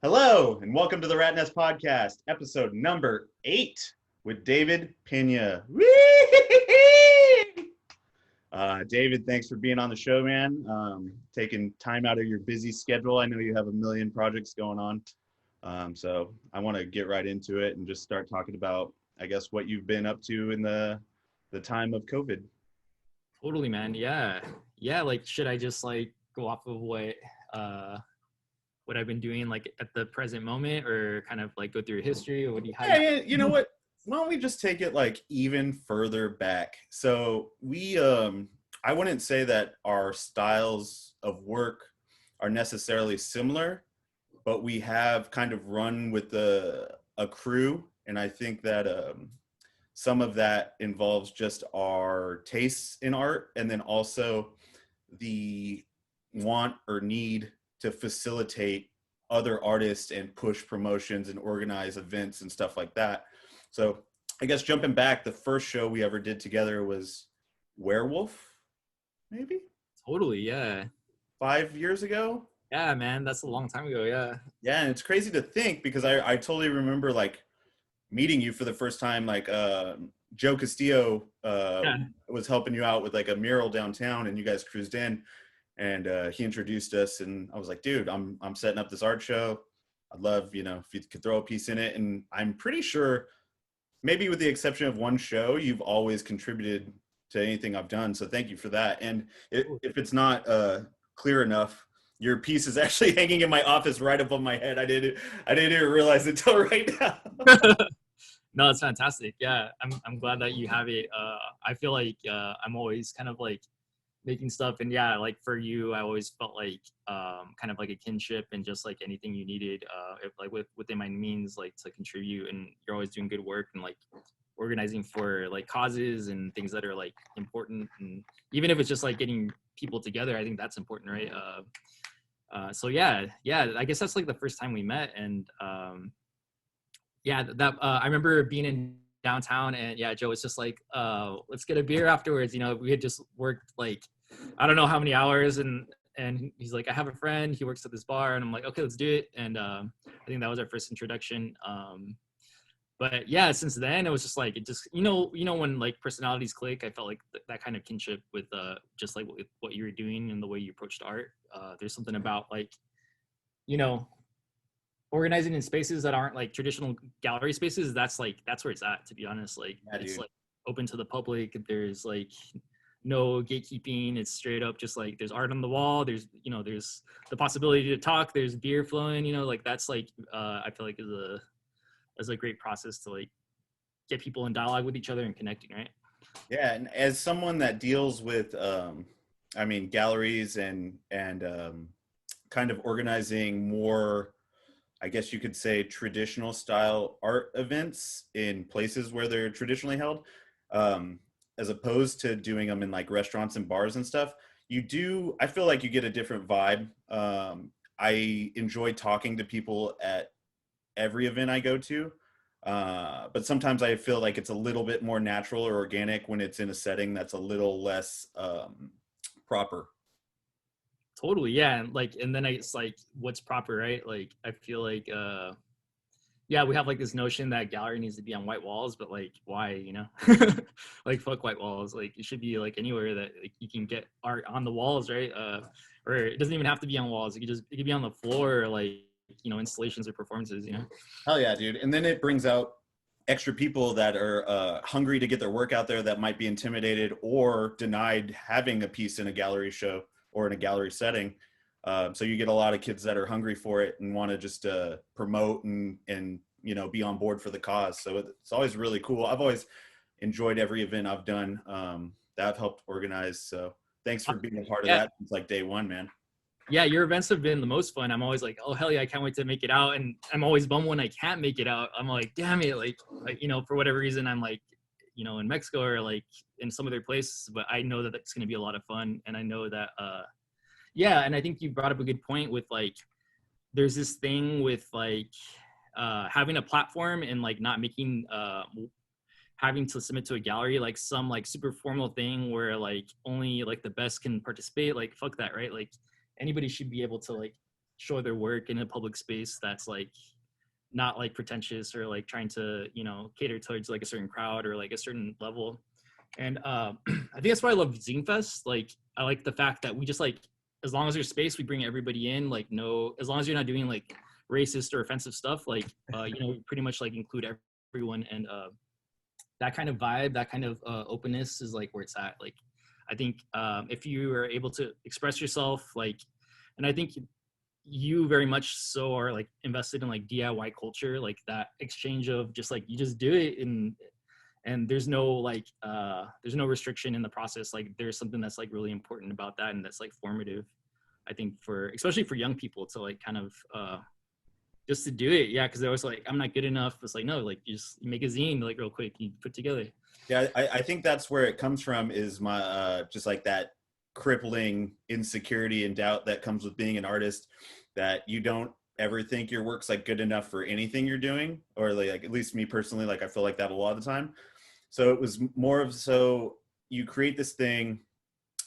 Hello, and welcome to the Ratnest podcast, episode number 8 with David Pena. David, thanks for being on the show, man. Taking time out of your busy schedule. I know you have a million projects going on. So I want to get right into it and just start talking about, I guess, what you've been up to in the time of COVID. Totally, man. Yeah. Like, should I just like go off of what I've been doing like at the present moment, or kind of like go through history, or what do you have? Yeah, you know what? Why don't we just take it like even further back? So I wouldn't say that our styles of work are necessarily similar, but we have kind of run with a crew, and I think that some of that involves just our tastes in art, and then also the want or need to facilitate other artists and push promotions and organize events and stuff like that. So I guess jumping back, the first show we ever did together was Werewolf, maybe? Totally, yeah. 5 years ago? Yeah, man, that's a long time ago, yeah. Yeah, and it's crazy to think because I totally remember like meeting you for the first time, like Joe Castillo was helping you out with like a mural downtown, and you guys cruised in, and he introduced us, and I was like, dude, I'm setting up this art show. I'd love, if you could throw a piece in it. And I'm pretty sure, maybe with the exception of one show, you've always contributed to anything I've done. So thank you for that. And if it's not clear enough, your piece is actually hanging in my office right above my head. I didn't even realize it until right now. No, it's fantastic. Yeah, I'm glad that you have it. I feel like I'm always kind of like making stuff, and yeah, like for you, I always felt like kind of like a kinship, and just like anything you needed, if, like within my means, like to contribute. And you're always doing good work and like organizing for like causes and things that are like important, and even if it's just like getting people together, I think that's important, right? So yeah, I guess that's like the first time we met. And I remember being in downtown, and yeah, Joe was just like, let's get a beer afterwards. We had just worked like I don't know how many hours, and he's like, I have a friend, he works at this bar, and I'm like, okay, let's do it. And I think that was our first introduction. But yeah, since then it was just like, it just when like personalities click, I felt like that kind of kinship with just like with what you were doing and the way you approached art. There's something about like organizing in spaces that aren't like traditional gallery spaces. That's where it's at, to be honest. Like, yeah, it's like open to the public. There's like no gatekeeping. It's straight up just like there's art on the wall. There's the possibility to talk. There's beer flowing. Like that's like I feel like is a great process to like get people in dialogue with each other and connecting, right? Yeah, and as someone that deals with galleries and kind of organizing more, I guess you could say, traditional style art events in places where they're traditionally held, as opposed to doing them in like restaurants and bars and stuff, I feel like you get a different vibe. I enjoy talking to people at every event I go to, but sometimes I feel like it's a little bit more natural or organic when it's in a setting that's a little less proper. Totally, yeah. And then it's like, what's proper, right? Like, I feel like yeah, we have like this notion that gallery needs to be on white walls, but like, why? Like, fuck white walls. Like, it should be like anywhere that like, you can get art on the walls, right? Or it doesn't even have to be on walls. It could be on the floor, or like installations or performances. Hell yeah, dude. And then it brings out extra people that are hungry to get their work out there, that might be intimidated or denied having a piece in a gallery show or in a gallery setting. So you get a lot of kids that are hungry for it and want to just promote and be on board for the cause. So it's always really cool. I've always enjoyed every event I've done that I've helped organize. So thanks for being a part of that since like day one, man. Yeah, your events have been the most fun. I'm always like, oh hell yeah, I can't wait to make it out. And I'm always bummed when I can't make it out. I'm like, damn it, like for whatever reason, I'm like, in Mexico or like in some other place. But I know that that's going to be a lot of fun, and I know that yeah. And I think you brought up a good point with like, there's this thing with like having a platform and like not making having to submit to a gallery like some like super formal thing where like only like the best can participate. Like, fuck that, right? Like, anybody should be able to like show their work in a public space that's like not like pretentious or like trying to, you know, cater towards like a certain crowd or like a certain level. And I think that's why I love Zine Fest. Like I like the fact that we just like, as long as there's space, we bring everybody in. Like no, as long as you're not doing like racist or offensive stuff, like you know, pretty much like include everyone. And that kind of vibe, that kind of openness is like where it's at. Like I think if you are able to express yourself, like, and I think you very much so are like invested in like DIY culture, like that exchange of just like you just do it, and there's no like there's no restriction in the process. Like there's something that's like really important about that, and that's like formative, I think, for especially for young people to like kind of just to do it. Yeah, because they're always like, I'm not good enough. It's like, no, like you make a zine like real quick, you put together. Yeah, I think that's where it comes from, is my just like that crippling insecurity and doubt that comes with being an artist, that you don't ever think your work's like good enough for anything you're doing, or like at least me personally, like I feel like that a lot of the time. So it was more of, so you create this thing,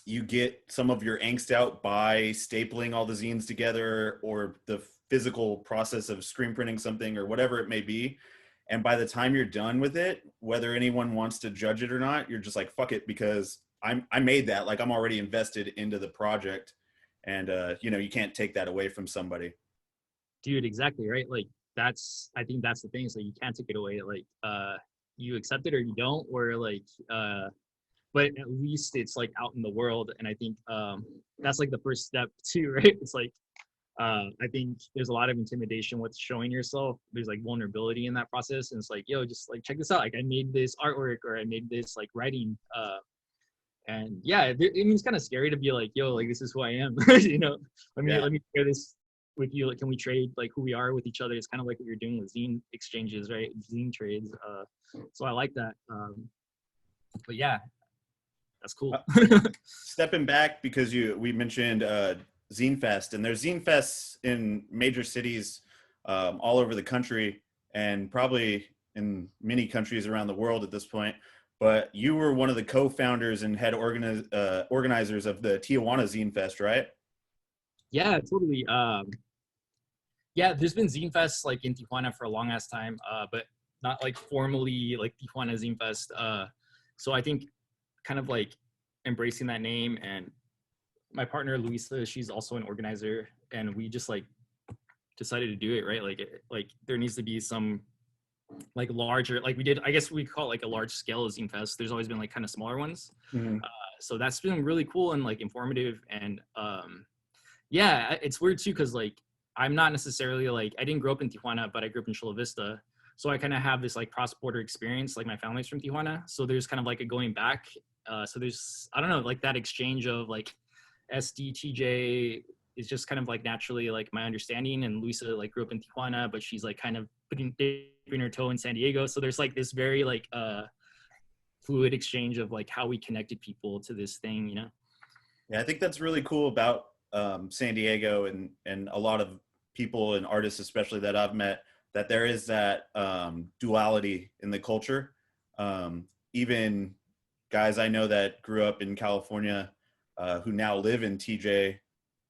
you get some of your angst out by stapling all the zines together, or the physical process of screen printing something or whatever it may be. And by the time you're done with it, whether anyone wants to judge it or not, you're just like, fuck it, because I made that, like I'm already invested into the project. And you know, you can't take that away from somebody. Dude, exactly, right? Like I think that's the thing. So you can't take it away. Like you accept it or you don't, or like but at least it's like out in the world. And I think that's like the first step too, right? It's like I think there's a lot of intimidation with showing yourself. There's like vulnerability in that process, and it's like, yo, just like check this out. Like I made this artwork, or I made this like writing, and yeah, I mean it's kind of scary to be like, yo, like this is who I am. You know, let me share this with you. Like, can we trade like who we are with each other? It's kind of like what you're doing with zine exchanges, right? Zine trades. So I like that. But yeah, that's cool. Stepping back, because we mentioned Zine Fest, and there's Zine Fests in major cities all over the country, and probably in many countries around the world at this point. But you were one of the co-founders and head organizers of the Tijuana Zine Fest, right? Yeah, totally. Yeah, there's been Zine Fest like in Tijuana for a long ass time, but not like formally like Tijuana Zine Fest. So I think kind of like embracing that name, and my partner Luisa, she's also an organizer, and we just like decided to do it, right? Like there needs to be some like larger, like we did, I guess we call it like a large scale Zine Fest. There's always been like kind of smaller ones. Mm-hmm. So that's been really cool and like informative. And yeah, it's weird too, because like I'm not necessarily like, I didn't grow up in Tijuana, but I grew up in Chula Vista. So I kind of have this like cross-border experience. Like my family's from Tijuana, so there's kind of like a going back. So there's, I don't know, like that exchange of like SDTJ is just kind of like naturally like my understanding. And Luisa like grew up in Tijuana, but she's like kind of dipping her toe in San Diego. So there's like this very like fluid exchange of like how we connected people to this thing, you know? Yeah, I think that's really cool about San Diego, and a lot of people and artists, especially that I've met, that there is that duality in the culture. Even guys I know that grew up in California who now live in TJ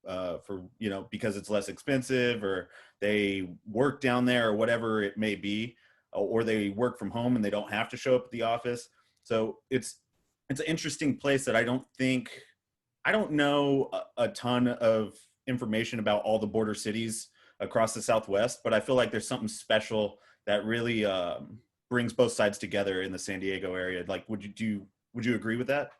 for, you know, because it's less expensive, or they work down there, or whatever it may be, or they work from home and they don't have to show up at the office. So it's an interesting place that I don't know a ton of information about all the border cities across the Southwest, but I feel like there's something special that really brings both sides together in the San Diego area. Like, would you agree with that?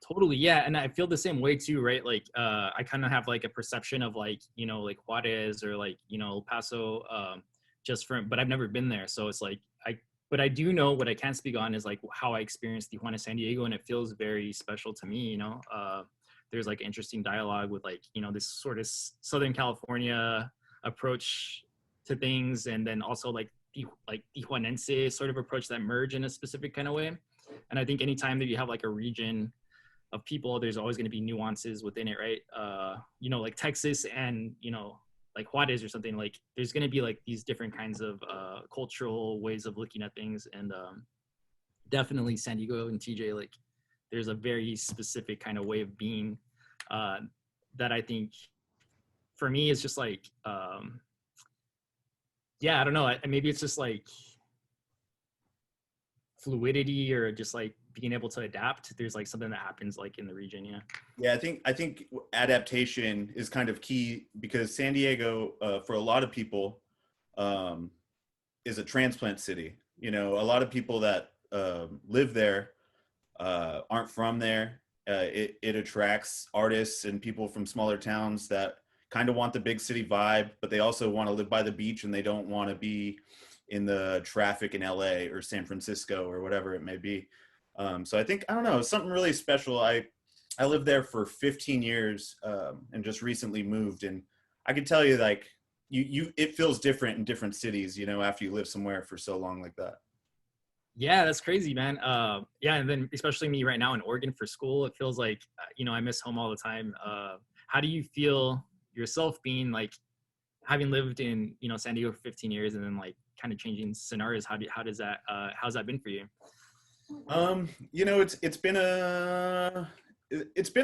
Totally, yeah. And I feel the same way too, right? Like I kind of have like a perception of like, you know, like Juarez or like, you know, El Paso, just from, but I've never been there. So it's like but I do know what I can speak on is like how I experienced Tijuana, San Diego, and it feels very special to me, you know. There's like interesting dialogue with like, you know, this sort of Southern California approach to things, and then also like Tijuanense sort of approach that merge in a specific kind of way. And I think anytime that you have like a region of people, there's always going to be nuances within it, right? You know, like Texas and, you know, like Juarez or something, like there's going to be like these different kinds of cultural ways of looking at things. And definitely San Diego and TJ, like there's a very specific kind of way of being that I think for me, it's just like, yeah, I don't know. Maybe it's just like fluidity or just like being able to adapt. There's like something that happens like in the region. Yeah. Yeah, I think adaptation is kind of key because San Diego, for a lot of people, um, is a transplant city. You know, a lot of people that live there aren't from there. It attracts artists and people from smaller towns that kind of want the big city vibe, but they also want to live by the beach and they don't want to be in the traffic in LA or San Francisco or whatever it may be. So I think, I don't know, it's something really special. I lived there for 15 years and just recently moved, and I can tell you, like, it feels different in different cities, you know, after you live somewhere for so long like that. Yeah, that's crazy, man. Yeah, and then especially me right now in Oregon for school, it feels like I miss home all the time. How do you feel yourself being like having lived in San Diego for 15 years and then like kind of changing scenarios? How's that been for you? You know, it's been a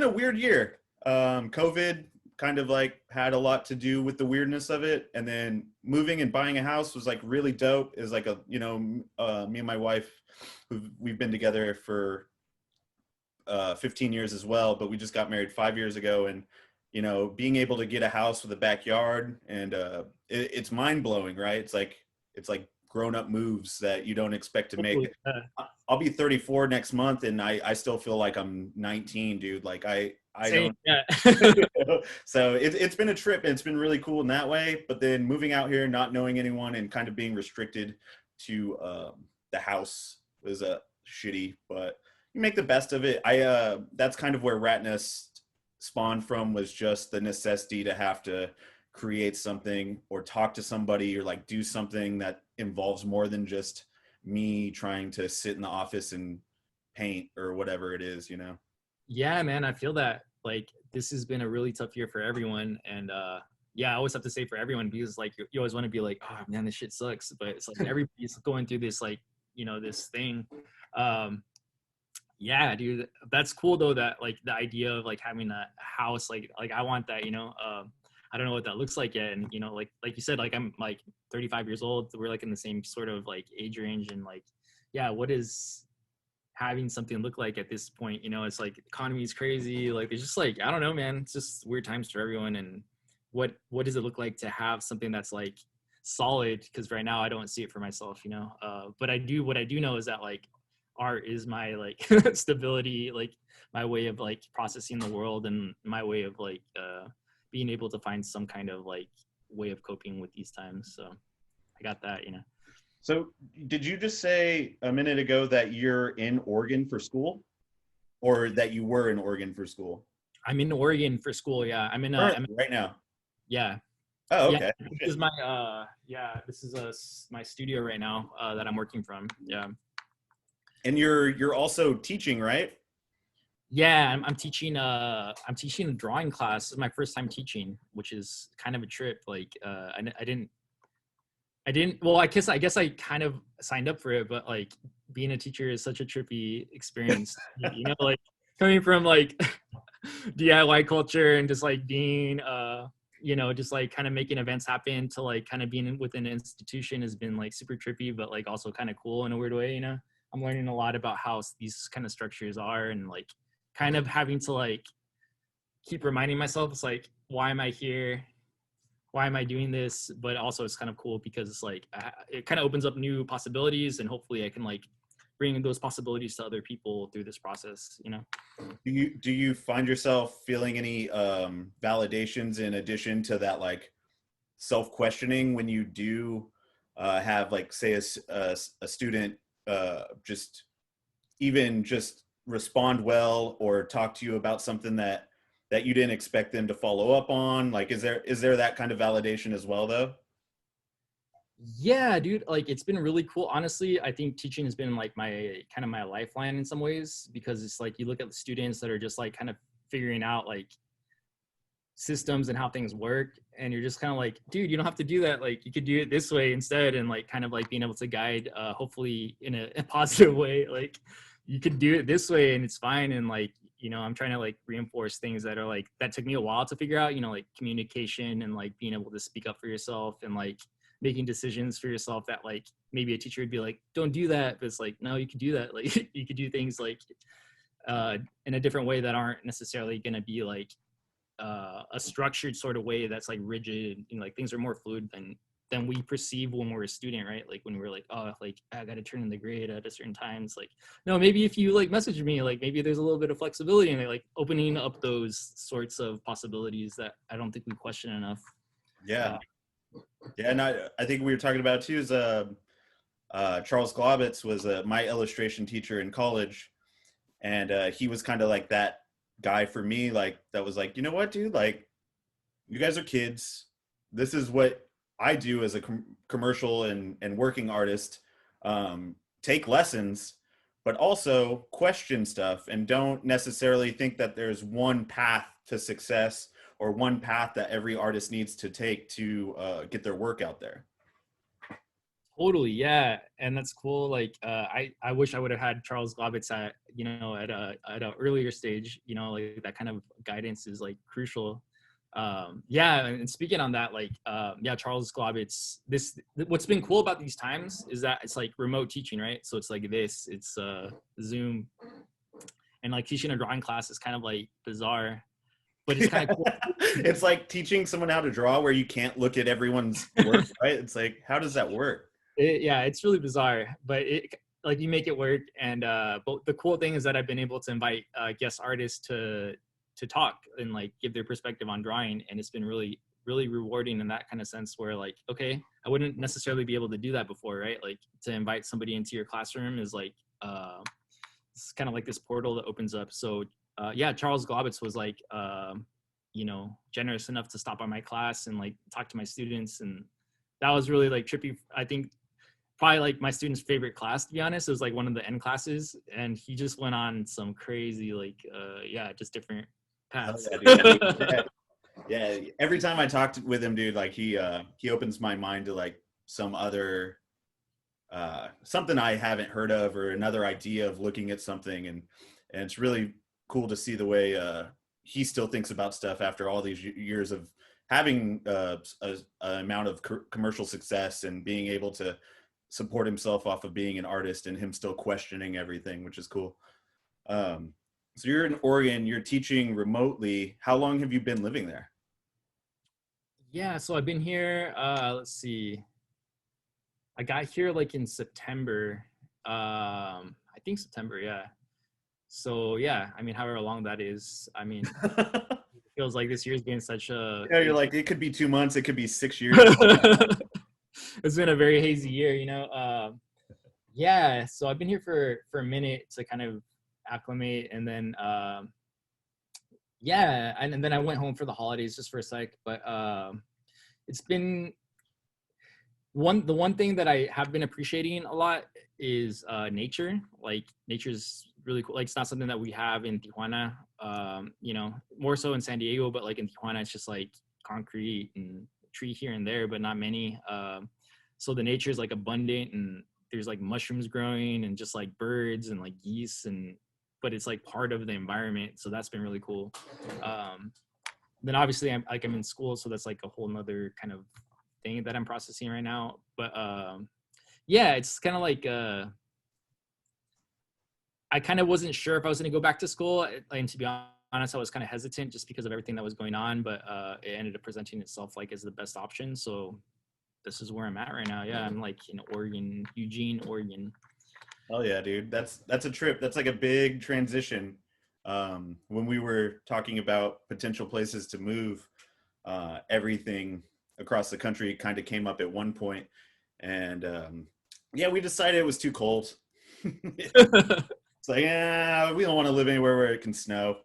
weird year. COVID kind of like had a lot to do with the weirdness of it, and then moving and buying a house was like really dope. Is like me and my wife, we've been together for 15 years as well, but we just got married 5 years ago, and being able to get a house with a backyard and it's mind blowing, right? It's like grown up moves that you don't expect to make. I'll be 34 next month, and I still feel like I'm 19, dude. Like I Same, don't. yeah. So it's been a trip, and it's been really cool in that way. But then moving out here, not knowing anyone, and kind of being restricted to the house was shitty. But you make the best of it. That's kind of where Ratnest spawned from, was just the necessity to have to create something or talk to somebody or like do something that involves more than just me trying to sit in the office and paint or whatever it is, Yeah, man, I feel that like this has been a really tough year for everyone, and yeah, I always have to say for everyone, because like you always want to be like, oh man, this shit sucks, but it's like everybody's going through this like this thing. Yeah, dude, that's cool though, that like the idea of like having a house, like I want that, I don't know what that looks like yet, and like you said, like I'm like 35 years old, we're like in the same sort of like age range, and like, yeah, what is having something look like at this point? It's like economy is crazy, like it's just like, I don't know, man, it's just weird times for everyone. And what does it look like to have something that's like solid? Because right now I don't see it for myself, but what I do know is that like art is my like stability, like my way of like processing the world, and my way of like being able to find some kind of like way of coping with these times. So I got that. So did you just say a minute ago that you're in Oregon for school, or that you were in Oregon for school? I'm in Oregon for school. Yeah, I'm in right now. Yeah. Oh, Yeah, okay. this is my this is my studio right now that I'm working from. Yeah. And you're also teaching, right? Yeah, I'm teaching a drawing class. This is my first time teaching, which is kind of a trip. Like I didn't well, I guess I kind of signed up for it, but like being a teacher is such a trippy experience. Like coming from like DIY culture and just like being just like kind of making events happen, to like kind of being within an institution has been like super trippy, but like also kind of cool in a weird way. I'm learning a lot about how these kind of structures are, and like kind of having to like keep reminding myself, it's like, why am I here? Why am I doing this? But also it's kind of cool because it's like it kind of opens up new possibilities, and hopefully I can like bring those possibilities to other people through this process. Do you find yourself feeling any validations in addition to that, like self-questioning, when you do have like, say, a student just respond well or talk to you about something that you didn't expect them to follow up on? Like, is there that kind of validation as well, though? Yeah, dude, like it's been really cool. Honestly, I think teaching has been like my kind of my lifeline in some ways, because it's like you look at the students that are just like kind of figuring out like systems and how things work, and you're just kind of like, dude, you don't have to do that, like you could do it this way instead, and like kind of like being able to guide hopefully in a positive way, like you could do it this way and it's fine. And like you know, I'm trying to like reinforce things that are like, that took me a while to figure out, you know, like communication and like being able to speak up for yourself and like making decisions for yourself that like maybe a teacher would be like, don't do that. But it's like, no, you could do that. Like you could do things like in a different way that aren't necessarily going to be like a structured sort of way that's like rigid, you know, like things are more fluid than we perceive when we're a student, right? Like when we're like, oh, like I got to turn in the grade at a certain times. Like, no, maybe if you like message me, like maybe there's a little bit of flexibility and like opening up those sorts of possibilities that I don't think we question enough. Yeah. Yeah, and I think we were talking about too is Charles Globitz was my illustration teacher in college, and he was kind of like that guy for me, like that was like, you know what, dude, like you guys are kids. This is what I do as a commercial and working artist. Take lessons, but also question stuff, and don't necessarily think that there's one path to success or one path that every artist needs to take to get their work out there. Totally, yeah, and that's cool. Like, I wish I would have had Charles Globitz at, you know, at a earlier stage. You know, like that kind of guidance is like crucial. Yeah, and speaking on that, like, yeah, Charles Globitz. What's been cool about these times is that it's like remote teaching, right? So it's like this, it's Zoom, and like teaching a drawing class is kind of like bizarre, but it's kind of cool. It's like teaching someone how to draw where you can't look at everyone's work, right? It's like, how does that work? Yeah, it's really bizarre, but it like you make it work. And but the cool thing is that I've been able to invite guest artists to talk and like give their perspective on drawing, and it's been really really rewarding in that kind of sense where like, okay, I wouldn't necessarily be able to do that before, right? Like to invite somebody into your classroom is like it's kind of like this portal that opens up. So yeah, Charles Globitz was like you know, generous enough to stop by my class and like talk to my students, and that was really like trippy. I think probably like my student's favorite class, to be honest. It was like one of the end classes, and he just went on some crazy like yeah, just different paths. Yeah, dude. Yeah. Yeah, every time I talked with him, dude, like he opens my mind to like some other something I haven't heard of, or another idea of looking at something, and it's really cool to see the way he still thinks about stuff after all these years of having a amount of commercial success and being able to support himself off of being an artist, and him still questioning everything, which is cool. So you're in Oregon, you're teaching remotely. How long have you been living there? Yeah, so I've been here, let's see, I got here like in September. I think September, yeah. So yeah, I mean, however long that is, I mean, it feels like this year's been such a Yeah, you're like, it could be 2 months, it could be 6 years. it's been a very hazy year, you know. Yeah, so I've been here for a minute to kind of acclimate, and then yeah, and then I went home for the holidays just for a sec. But it's been the one thing that I have been appreciating a lot is nature. Like nature's really cool. Like it's not something that we have in Tijuana. You know, more so in San Diego, but like in Tijuana, it's just like concrete and tree here and there, but not many. So the nature is like abundant, and there's like mushrooms growing and just like birds and like geese, and but it's like part of the environment. So that's been really cool. Then obviously I'm in school, so that's like a whole nother kind of thing that I'm processing right now. But yeah, it's kind of like I kind of wasn't sure if I was going to go back to school, and to be honest, I was kind of hesitant just because of everything that was going on. But it ended up presenting itself like as the best option. So this is where I'm at right now. Yeah, I'm like in Oregon, Eugene, Oregon. Oh yeah, dude. That's a trip. That's like a big transition. When we were talking about potential places to move, everything across the country kind of came up at one point, and yeah, we decided it was too cold. It's like, yeah, we don't want to live anywhere where it can snow.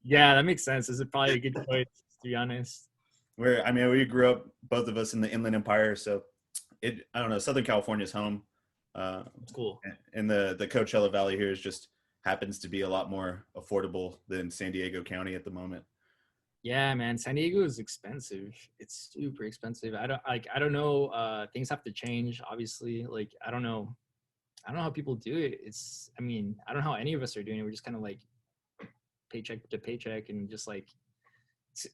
Yeah, that makes sense. This is probably a good choice, to be honest. I mean, we grew up, both of us, in the Inland Empire, so I don't know, Southern California's home. It's cool. And the Coachella Valley here is just happens to be a lot more affordable than San Diego County at the moment. Yeah, man, San Diego is expensive. It's super expensive. I don't know. Things have to change, obviously. Like I don't know how people do it. I mean, I don't know how any of us are doing it. We're just kind of like paycheck to paycheck and just like,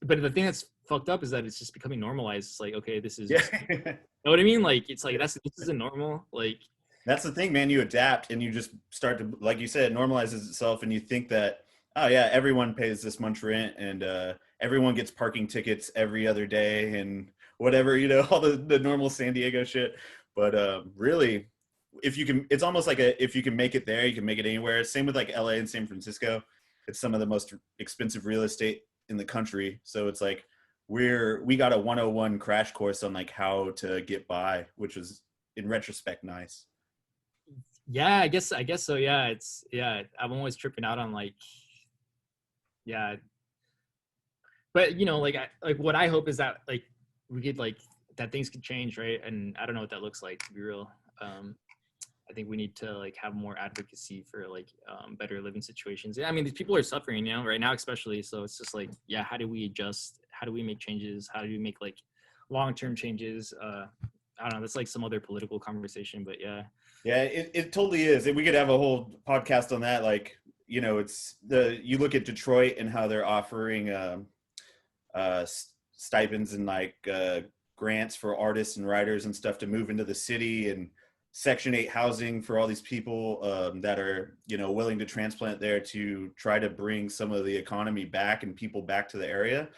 but the thing that's fucked up is that it's just becoming normalized. It's like, okay, this is just, you Yeah. know what I mean? Like, it's like, this isn't normal. Like, That's the thing, man. You adapt and you just start to, like you said, it normalizes itself, and you think that, oh yeah, everyone pays this much rent, and everyone gets parking tickets every other day, and whatever, all the normal San Diego shit. But really, if you can, it's almost like if you can make it there, you can make it anywhere. Same with like LA and San Francisco. It's some of the most expensive real estate in the country. So it's like we got a 101 crash course on like how to get by, which was in retrospect nice. yeah, I guess so. Yeah. I'm always tripping out on like, yeah, but like what I hope is that like we could like that things could change, right? And I don't know what that looks like, to be real. I think we need to like have more advocacy for like better living situations. I mean, these people are suffering, right now, especially. So it's just like, yeah, how do we adjust? How do we make changes? How do we make like long-term changes? I don't know. That's like some other political conversation, but yeah. Yeah, it totally is. And we could have a whole podcast on that. Like, you look at Detroit and how they're offering stipends and like grants for artists and writers and stuff to move into the city, and Section 8 housing for all these people that are, willing to transplant there to try to bring some of the economy back and people back to the area.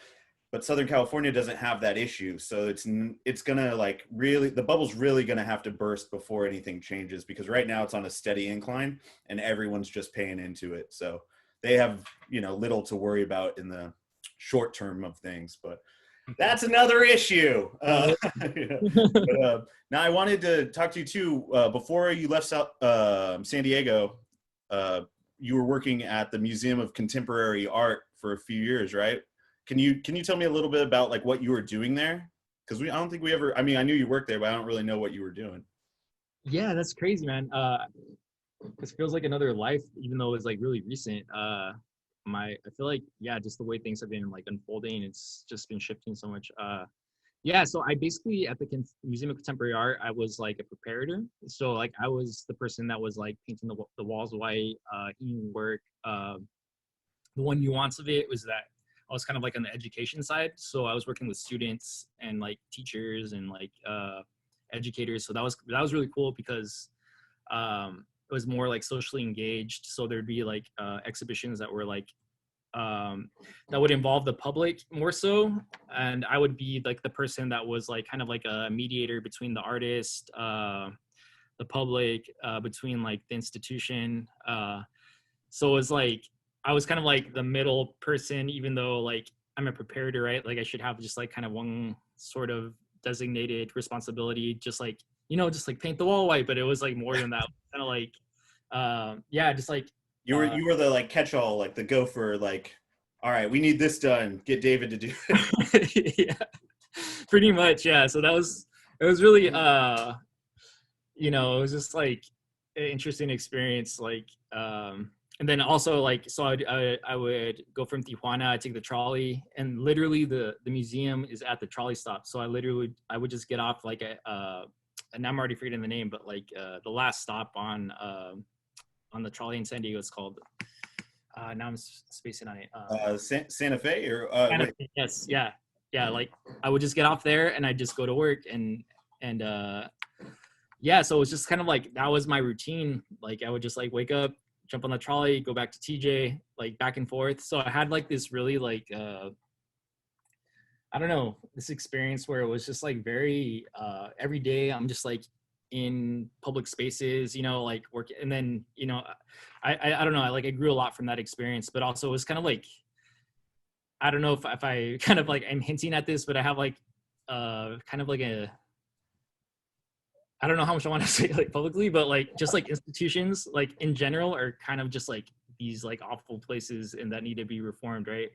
But Southern California doesn't have that issue. So it's gonna like really, the bubble's really gonna have to burst before anything changes, because right now it's on a steady incline and everyone's just paying into it. So they have, little to worry about in the short term of things, but that's another issue. Now I wanted to talk to you too. Before you left San Diego, you were working at the Museum of Contemporary Art for a few years, right? Can you tell me a little bit about like what you were doing there? Because I don't think we ever. I mean, I knew you worked there, but I don't really know what you were doing. Yeah, that's crazy, man. This feels like another life, even though it's like really recent. I feel like, yeah, just the way things have been like unfolding, it's just been shifting so much. Yeah, so I basically at the Museum of Contemporary Art, I was like a preparator. So like I was the person that was like painting the walls white, hanging work. The one nuance of it was that I was kind of like on the education side. So I was working with students and like teachers and like educators. So that was really cool because it was more like socially engaged. So there'd be like exhibitions that were like that would involve the public more so, and I would be like the person that was like kind of like a mediator between the artist, the public, between like the institution. So it was like I was kind of like the middle person, even though like I'm a preparator, right? Like I should have just like kind of one sort of designated responsibility, just like just like paint the wall white, but it was like more than that. Kind of like yeah, just like You were the like catch-all, like the gopher, like, all right, we need this done. Get David to do it. yeah, pretty much, yeah. So it was really it was just like an interesting experience, like and then also like so I would go from Tijuana, I take the trolley, and literally the museum is at the trolley stop. So I would just get off like and I'm already forgetting the name, but like the last stop on the trolley in San Diego is called now I'm spacing on it. Santa Fe or Santa wait. Fe, yes, yeah. Like I would just get off there and I just go to work and yeah. So it was just kind of like that was my routine. Like I would just like wake up, jump on the trolley, go back to TJ, like back and forth. So I had like this really like I don't know, this experience where it was just like very every day I'm just like in public spaces, like work, and then I don't know, I grew a lot from that experience, but also it was kind of like I don't know if I kind of like I'm hinting at this, but I have like kind of like I don't know how much I want to say like publicly, but like just like institutions like in general are kind of just like these like awful places and that need to be reformed, right?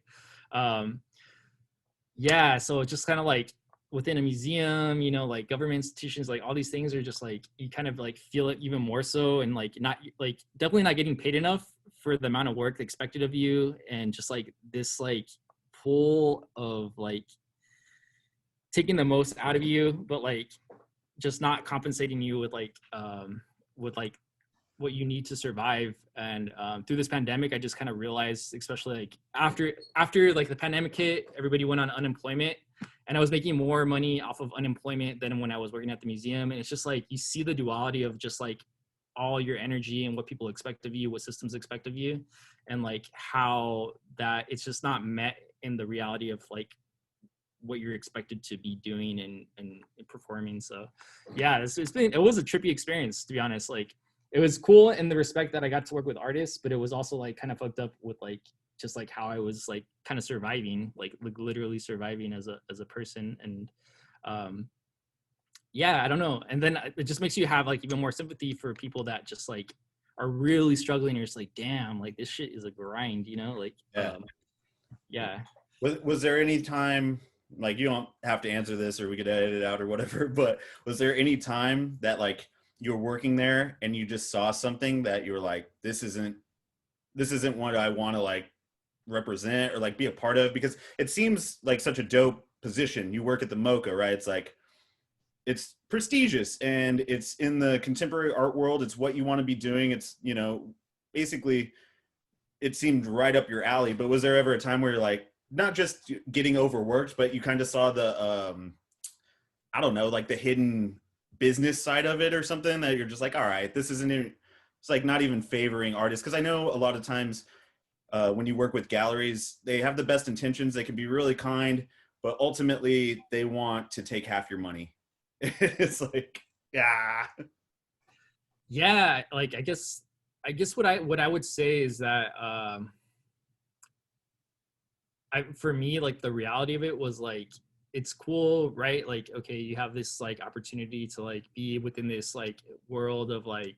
Yeah, so it's just kind of like within a museum, like government institutions, like all these things are just like you kind of like feel it even more so, and like not like definitely not getting paid enough for the amount of work expected of you, and just like this like pull of like taking the most out of you, but like just not compensating you with like what you need to survive. And through this pandemic, I just kind of realized, especially like after like the pandemic hit, everybody went on unemployment, and I was making more money off of unemployment than when I was working at the museum. And it's just like you see the duality of just like all your energy and what people expect of you, what systems expect of you, and like how that it's just not met in the reality of like what you're expected to be doing and performing. So yeah, it was a trippy experience, to be honest. Like it was cool in the respect that I got to work with artists, but it was also like kind of fucked up with like just like how I was like kind of surviving, like literally surviving as a person. And yeah, I don't know. And then it just makes you have like even more sympathy for people that just like are really struggling. You're just like, damn, like this shit is a grind, you know? Like Yeah. yeah. Was there any time, like you don't have to answer this or we could edit it out or whatever, but was there any time that like you were working there and you just saw something that you were like, this isn't what I want to like represent or like be a part of? Because it seems like such a dope position. You work at the MoCA, right? It's like it's prestigious and it's in the contemporary art world. It's what you want to be doing. It's, you know, basically it seemed right up your alley. But was there ever a time where you're like, not just getting overworked, but you kind of saw the I don't know, like the hidden business side of it or something that you're just like, all right, this isn't even, it's like not even favoring artists? Because I know a lot of times when you work with galleries, they have the best intentions. They can be really kind, but ultimately they want to take half your money. It's like, yeah. Yeah, like I guess what I would say is that for me, like the reality of it was like it's cool, right? Like okay, you have this like opportunity to like be within this like world of like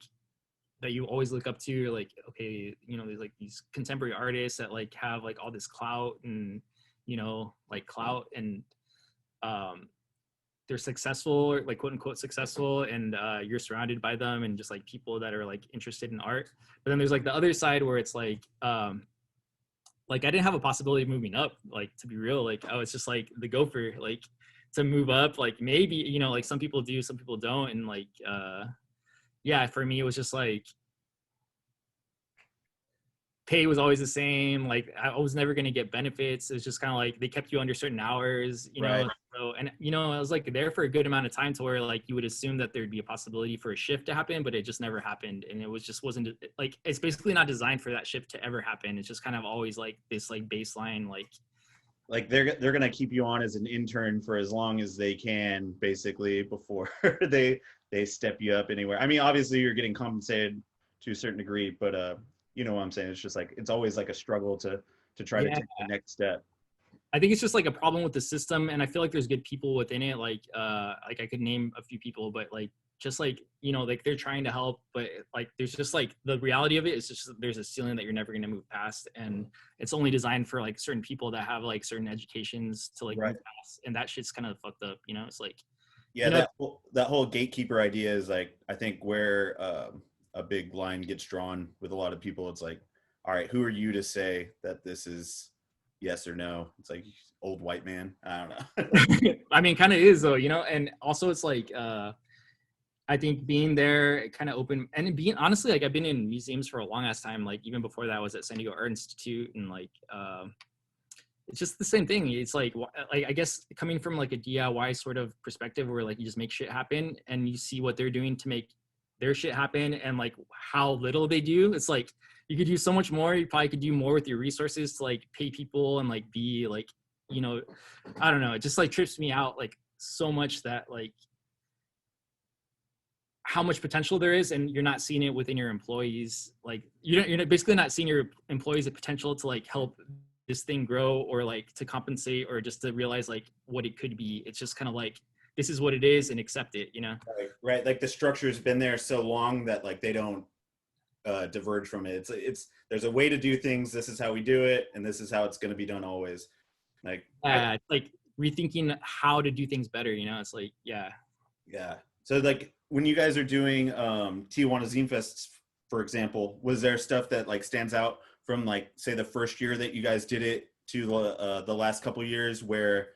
that you always look up to. Like okay, you know, there's like these contemporary artists that like have like all this clout and you know like clout and um they're successful, like quote unquote successful, and you're surrounded by them and just like people that are like interested in art. But then there's like the other side where it's like I didn't have a possibility of moving up, like to be real. Like I was just like the gopher, like to move up, like maybe, you know, like some people do, some people don't. And like yeah, for me it was just like pay was always the same. Like I was never going to get benefits. It's just kind of like they kept you under certain hours, you Right. know. So and you know, I was like there for a good amount of time to where like you would assume that there'd be a possibility for a shift to happen, but it just never happened. And it was just wasn't like it's basically not designed for that shift to ever happen. It's just kind of always like this like baseline Like they're gonna keep you on as an intern for as long as they can, basically, before they step you up anywhere. I mean, obviously you're getting compensated to a certain degree, but you know what I'm saying? It's just like it's always like a struggle to try to yeah. take the next step. I think it's just like a problem with the system, and I feel like there's good people within it. Like I could name a few people, but like just like you know, like they're trying to help, but like there's just like the reality of it is just there's a ceiling that you're never gonna move past, and it's only designed for like certain people that have like certain educations to like Right. move past, and that shit's kind of fucked up. You know, it's like Yeah, you know, that whole gatekeeper idea is like I think where a big line gets drawn with a lot of people. It's like, all right, who are you to say that this is yes or no? It's like old white man. I don't know. I mean, kind of is though, you know, and also it's like I think being there it kind of opened and being honestly like I've been in museums for a long ass time. Like even before that, I was at San Diego Art Institute, and like it's just the same thing. It's like I guess coming from like a DIY sort of perspective where like you just make shit happen and you see what they're doing to make their shit happen and like how little they do. It's like you could do so much more. You probably could do more with your resources to like pay people and like be like, you know, I don't know. It just like trips me out like so much that like how much potential there is and you're not seeing it within your employees. Like you're basically not seeing your employees the potential to like help this thing grow or like to compensate or just to realize like what it could be. It's just kind of like this is what it is and accept it, you know. Right, right. Like the structure's been there so long that like they don't diverge from it. It's there's a way to do things. This is how we do it, and this is how it's going to be done always. Like Like rethinking how to do things better, you know. It's like yeah. So like when you guys are doing Tijuanas Infest, for example, was there stuff that like stands out from like say the first year that you guys did it to the last couple of years where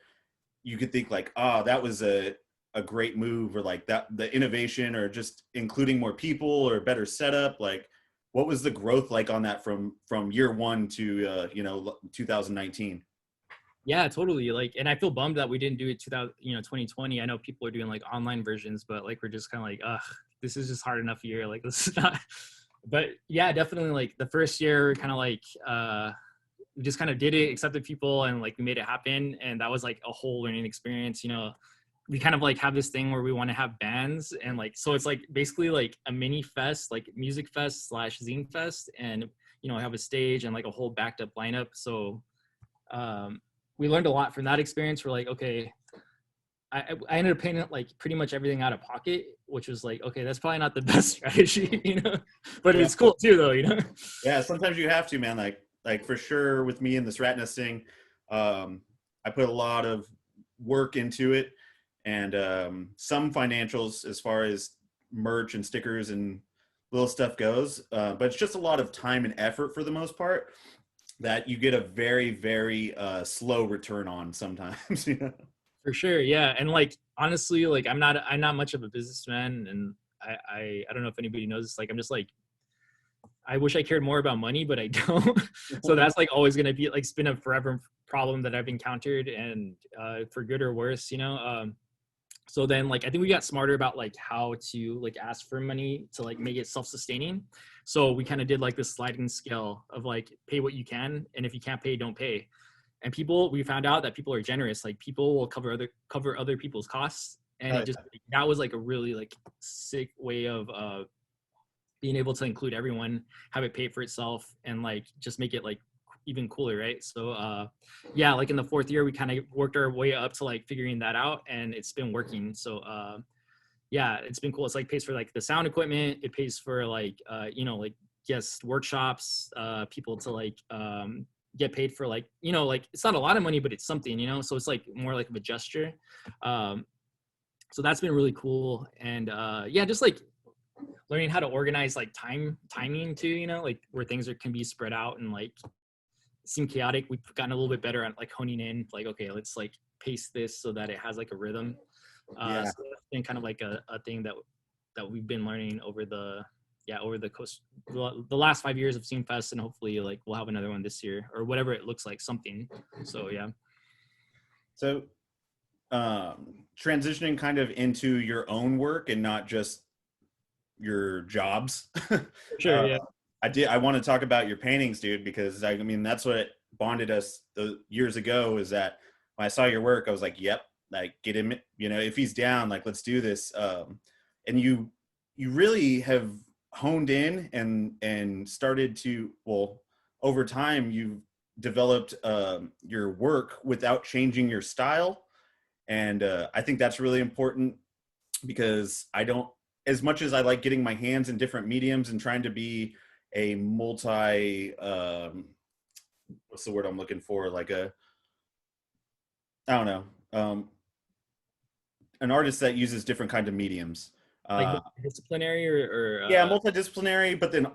you could think like, oh, that was a a great move, or like that the innovation, or just including more people or better setup? Like, what was the growth like on that from year one to 2019? Yeah, totally. Like, and I feel bummed that we didn't do it 2020. I know people are doing like online versions, but like we're just kind of like, ugh, this is just hard enough year. Like, this is not. But yeah, definitely. Like the first year, kind of like we just kind of did it, accepted people, and like we made it happen. And that was like a whole learning experience. We kind of like have this thing where we want to have bands, and like so it's like basically like a mini fest, like music fest / zine fest, and have a stage and like a whole backed up lineup. So we learned a lot from that experience. We're like, okay, I ended up paying like pretty much everything out of pocket, which was like, okay, that's probably not the best strategy, but Yeah. it's cool too, though, Yeah, sometimes you have to, man. Like for sure with me in this Ratnest thing, I put a lot of work into it, and some financials as far as merch and stickers and little stuff goes. But it's just a lot of time and effort for the most part that you get a very, very slow return on sometimes. For sure, yeah. And like honestly, like I'm not much of a businessman, and I don't know if anybody knows this. Like I'm just like I wish I cared more about money, but I don't. So that's like always gonna be like it's been a forever problem that I've encountered, and for good or worse. So then like I think we got smarter about like how to like ask for money to like make it self-sustaining. So we kind of did like this sliding scale of like pay what you can, and if you can't pay, don't pay. And we found out that people are generous. Like people will cover other people's costs, and it just that was like a really like sick way of being able to include everyone, have it pay for itself, and like just make it like even cooler, right? So yeah, like in the fourth year we kind of worked our way up to like figuring that out, and it's been working. So yeah, it's been cool. It's like pays for like the sound equipment, it pays for like like guest workshops, people to like get paid for like like it's not a lot of money, but it's something, so it's like more like of a gesture. So that's been really cool. And yeah, just like learning how to organize like timing too, like where things can be spread out and like seem chaotic. We've gotten a little bit better at like honing in, like, okay, let's like pace this so that it has like a rhythm. Yeah. So that's been kind of like a thing that we've been learning over the course, the last 5 years of Scene Fest, and hopefully like we'll have another one this year or whatever it looks like, something. So yeah. So transitioning kind of into your own work and not just your jobs. Sure, yeah. I want to talk about your paintings, dude, because I mean that's what bonded us years ago, is that when I saw your work, I was like, yep, like get him, if he's down, like let's do this. And you really have honed in and started to, well, over time you've developed your work without changing your style. And I think that's really important, because I don't, as much as I like getting my hands in different mediums and trying to be a multi, what's the word I'm looking for? Like I don't know, an artist that uses different kinds of mediums. Like multidisciplinary or Yeah, multidisciplinary, but then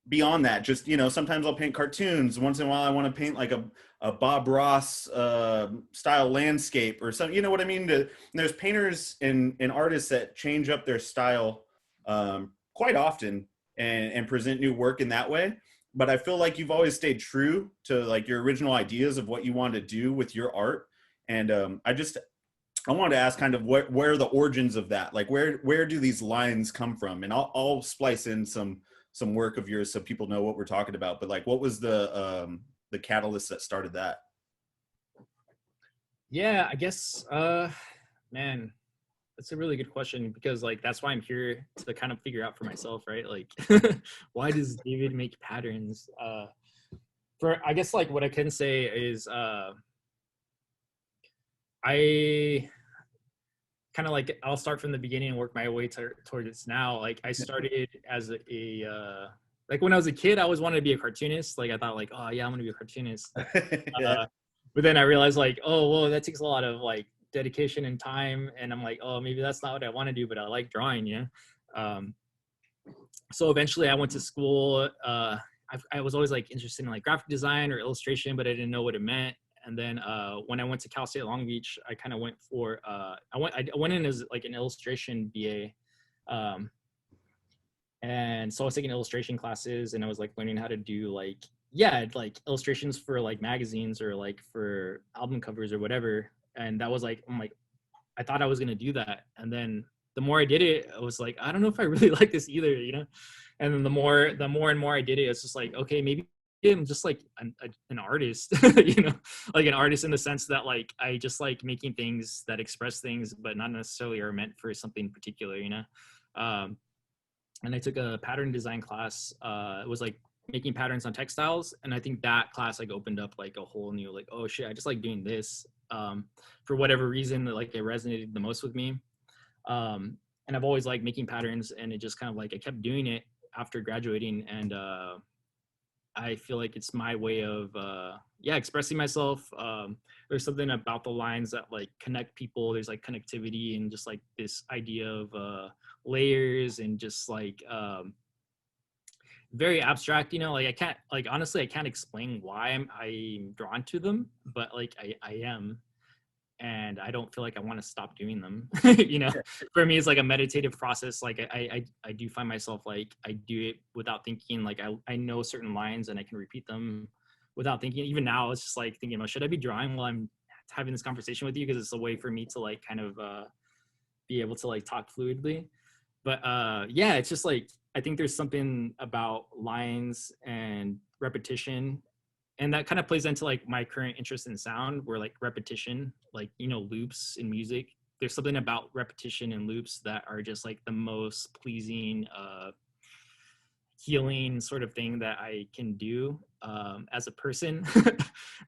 beyond that, just, sometimes I'll paint cartoons. Once in a while I want to paint like a Bob Ross style landscape or something, you know what I mean? There's painters and artists that change up their style quite often and present new work in that way. But I feel like you've always stayed true to like your original ideas of what you want to do with your art. And I wanted to ask kind of where are the origins of that? Like where do these lines come from? And I'll splice in some work of yours so people know what we're talking about. But like, what was the catalyst that started that? Yeah, I guess man, that's a really good question, because like that's why I'm here to kind of figure out for myself, right? Like why does David make patterns? I guess like what I can say is I kind of like I'll start from the beginning and work my way towards this now. Like I started as a like when I was a kid, I always wanted to be a cartoonist. Like I thought like, oh yeah, I'm gonna be a cartoonist. Yeah. But then I realized like, oh well, that takes a lot of like dedication and time, and I'm like, oh, maybe that's not what I want to do, but I like drawing. So eventually I went to school. I was always like interested in like graphic design or illustration, but I didn't know what it meant. And then when I went to Cal State Long Beach, I kind of went for I went in as like an illustration BA. And so I was taking illustration classes, and I was like learning how to do like, yeah, like illustrations for like magazines or like for album covers or whatever. And that was like, I'm like, I thought I was gonna do that, and then the more I did it, I was like, I don't know if I really like this either, you know. And then the more and more I did it, it's just like, okay, maybe I'm just like an artist, you know, like an artist in the sense that like I just like making things that express things, but not necessarily are meant for something particular, you know. Um, and I took a pattern design class. It was like making patterns on textiles, and I think that class like opened up like a whole new like, oh shit, I just like doing this. For whatever reason, like it resonated the most with me. And I've always liked making patterns, and it just kind of like I kept doing it after graduating, and I feel like it's my way of yeah, expressing myself. There's something about the lines that like connect people. There's like connectivity and just like this idea of layers and just like very abstract, you know. Like I can't, like honestly I can't explain why I'm drawn to them, but like I am, and I don't feel like I want to stop doing them. You know, for me, it's like a meditative process. Like I do find myself like I do it without thinking. Like I know certain lines and I can repeat them without thinking. Even now, it's just like thinking, oh, should I be drawing while I'm having this conversation with you? Because it's a way for me to like kind of be able to like talk fluidly. But yeah, it's just like I think there's something about lines and repetition, and that kind of plays into like my current interest in sound, where like repetition, like, you know, loops in music, there's something about repetition and loops that are just like the most pleasing healing sort of thing that I can do as a person.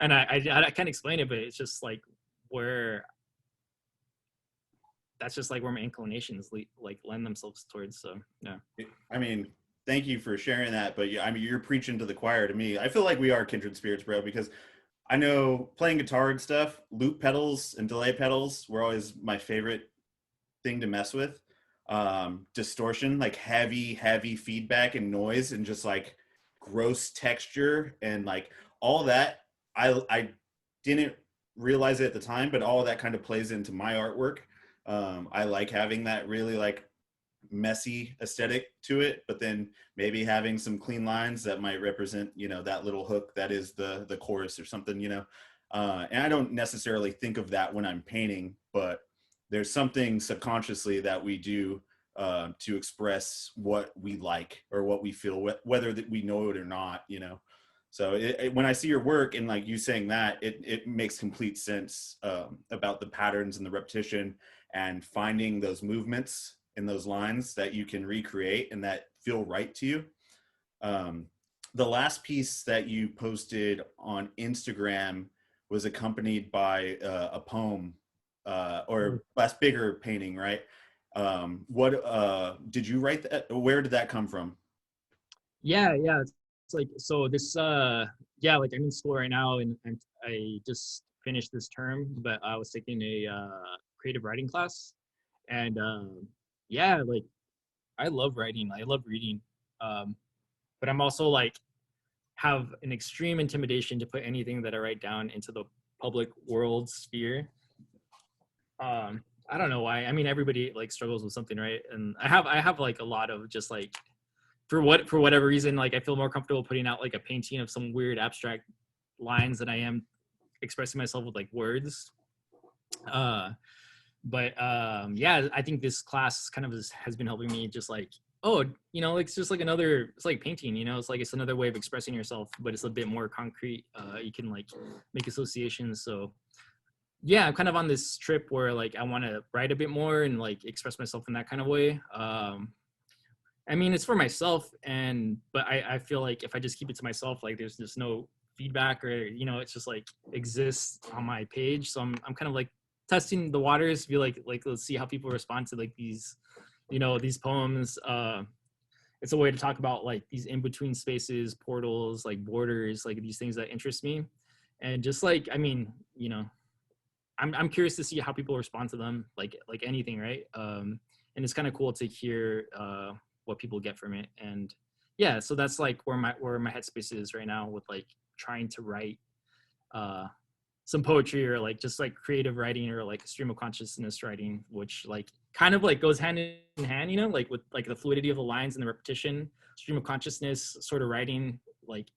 And I can't explain it, but it's just like where that's just like where my inclinations like lend themselves towards. So yeah. I mean, thank you for sharing that. But yeah, I mean, you're preaching to the choir to me. I feel like we are kindred spirits, bro, because I know playing guitar and stuff, loop pedals and delay pedals were always my favorite thing to mess with. Distortion, like heavy feedback and noise and just like gross texture and like all that. I didn't realize it at the time, but all of that kind of plays into my artwork. I like having that really like messy aesthetic to it, but then maybe having some clean lines that might represent, you know, that little hook that is the chorus or something, you know. And I don't necessarily think of that when I'm painting, but there's something subconsciously that we do to express what we like or what we feel, whether that we know it or not, you know. So when I see your work and like you saying that, it makes complete sense about the patterns and the repetition and finding those movements in those lines that you can recreate and that feel right to you. The last piece that you posted on Instagram was accompanied by a poem or last bigger painting, right? What did you write that? Where did that come from? Yeah, it's like, so this yeah, like I'm in school right now, and I just finished this term, but I was taking a creative writing class. And yeah, like I love writing, I love reading, um but I'm also like have an extreme intimidation to put anything that I write down into the public world sphere. I don't know why. I mean, everybody like struggles with something, right? And I have like a lot of just like, for whatever reason, like I feel more comfortable putting out like a painting of some weird abstract lines than I am expressing myself with like words. Uh, but yeah, I think this class kind of has been helping me just like, oh, you know, it's just like another, it's like painting, you know, it's like it's another way of expressing yourself, but it's a bit more concrete. You can like make associations. So yeah, I'm kind of on this trip where like I want to write a bit more and like express myself in that kind of way. I mean, it's for myself, and but I feel like if I just keep it to myself, like there's just no feedback, or you know, it's just like exists on my page. So I'm kind of like testing the waters, be like let's see how people respond to like these, you know, these poems. It's a way to talk about like these in between spaces, portals, like borders, like these things that interest me, and just like, I mean, you know, I'm curious to see how people respond to them, like anything, right? And it's kind of cool to hear what people get from it. And yeah, so that's like where my headspace is right now with like trying to write some poetry or like just like creative writing or like stream of consciousness writing, which like kind of like goes hand in hand, you know, like with like the fluidity of the lines and the repetition, stream of consciousness sort of writing, like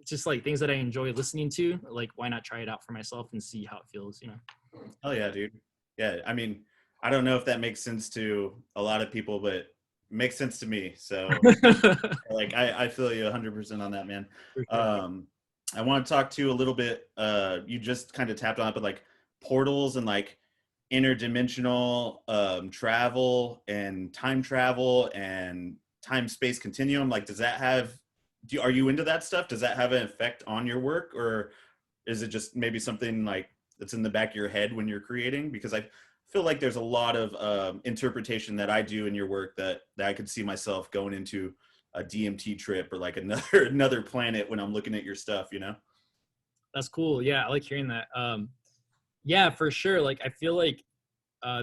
just like things that I enjoy listening to. Like, why not try it out for myself and see how it feels, you know? Oh yeah, dude. Yeah, I mean, I don't know if that makes sense to a lot of people, but it makes sense to me. So like I feel you 100% on that, man. For sure. um I want to talk to you a little bit, you just kind of tapped on it, but like portals and like interdimensional travel and time space continuum, like does that have, are you into that stuff? Does that have an effect on your work, or is it just maybe something like that's in the back of your head when you're creating? Because I feel like there's a lot of interpretation that I do in your work that I could see myself going into a DMT trip or like another planet when I'm looking at your stuff, you know? That's cool. Yeah, I like hearing that. Yeah, for sure. Like, I feel like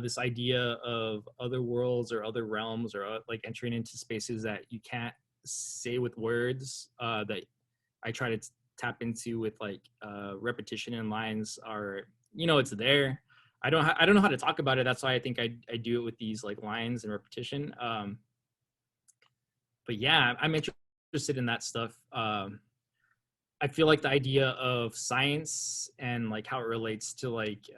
this idea of other worlds or other realms or like entering into spaces that you can't say with words, that I try to tap into with like repetition and lines are, you know, it's there. I don't know how to talk about it. That's why I think I do it with these like lines and repetition. But yeah, I'm interested in that stuff. I feel like the idea of science and like how it relates to like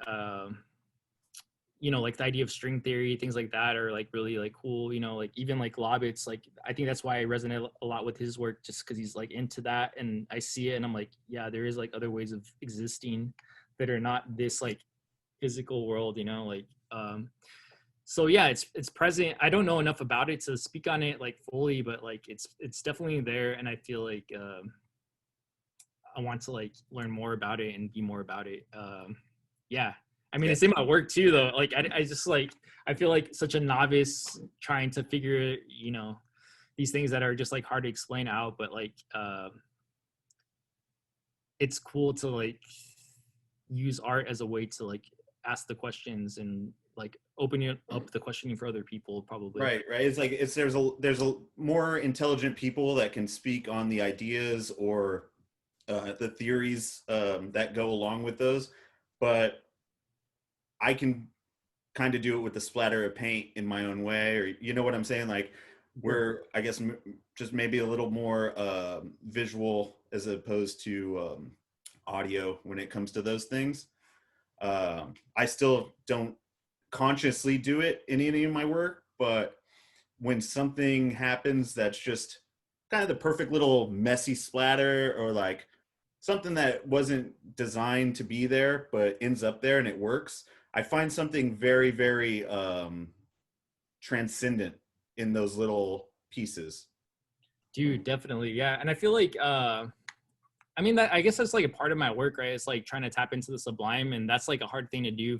you know, like the idea of string theory, things like that are like really like cool, you know, like even like Globitz, like I think that's why I resonate a lot with his work, just because he's like into that and I see it and I'm like, yeah, there is like other ways of existing that are not this like physical world, you know, like so yeah, it's present. I don't know enough about it to speak on it like fully, but like it's definitely there, and I feel like I want to like learn more about it and be more about it. Yeah, I mean, Yeah. it's in my work too, though. Like, I just like I feel like such a novice trying to figure, you know, these things that are just like hard to explain out. But like, it's cool to like use art as a way to like ask the questions and like opening up the questioning for other people, probably. Right. It's like there's a more intelligent people that can speak on the ideas or the theories that go along with those, but I can kind of do it with the splatter of paint in my own way, or you know what I'm saying? Like Sure. we're, I guess, just maybe a little more visual as opposed to audio when it comes to those things. I still don't consciously do it in any of my work, but when something happens that's just kind of the perfect little messy splatter, or like something that wasn't designed to be there but ends up there and it works, I find something very, very transcendent in those little pieces. Dude, definitely. Yeah. And I feel like I mean that I guess that's like a part of my work, right? It's like trying to tap into the sublime, and that's like a hard thing to do.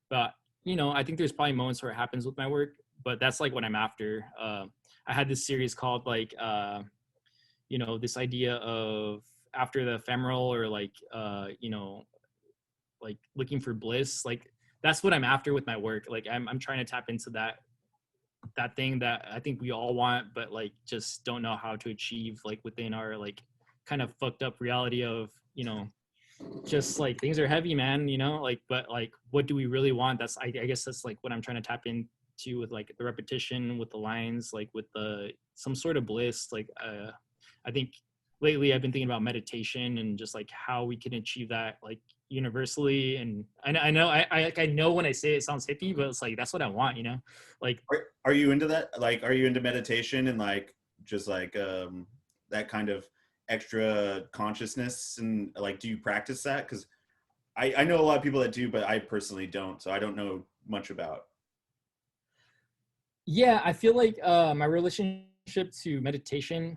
But you know, I think there's probably moments where it happens with my work, but that's like what I'm after. I had this series called like you know, this idea of after the ephemeral, or like you know, like looking for bliss. Like that's what I'm after with my work. Like I'm trying to tap into that thing that I think we all want, but like just don't know how to achieve like within our like kind of fucked up reality of, you know, just like things are heavy, man, you know, like, but like, what do we really want? That's, I guess that's like what I'm trying to tap into with like the repetition, with the lines, like with the, some sort of bliss. Like, I think lately I've been thinking about meditation and just like how we can achieve that like universally. And I know, I know when I say it sounds hippie, but it's like, that's what I want, you know, like, Are you into that? Like, are you into meditation and like just like that kind of extra consciousness, and like, do you practice that? Because I know a lot of people that do, but I personally don't, so I don't know much about. yeah, I feel like my relationship to meditation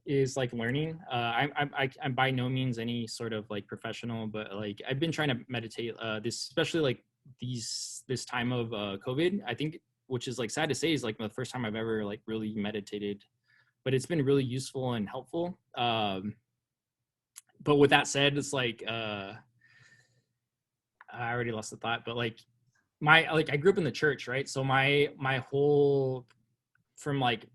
is like learning. I'm by no means any sort of like professional, but like I've been trying to meditate. This especially like this time of COVID. I think, which is like sad to say, is like the first time I've ever like really meditated, but it's been really useful and helpful. But with that said, it's like I already lost the thought, but like my like I grew up in the church, right? So my whole from like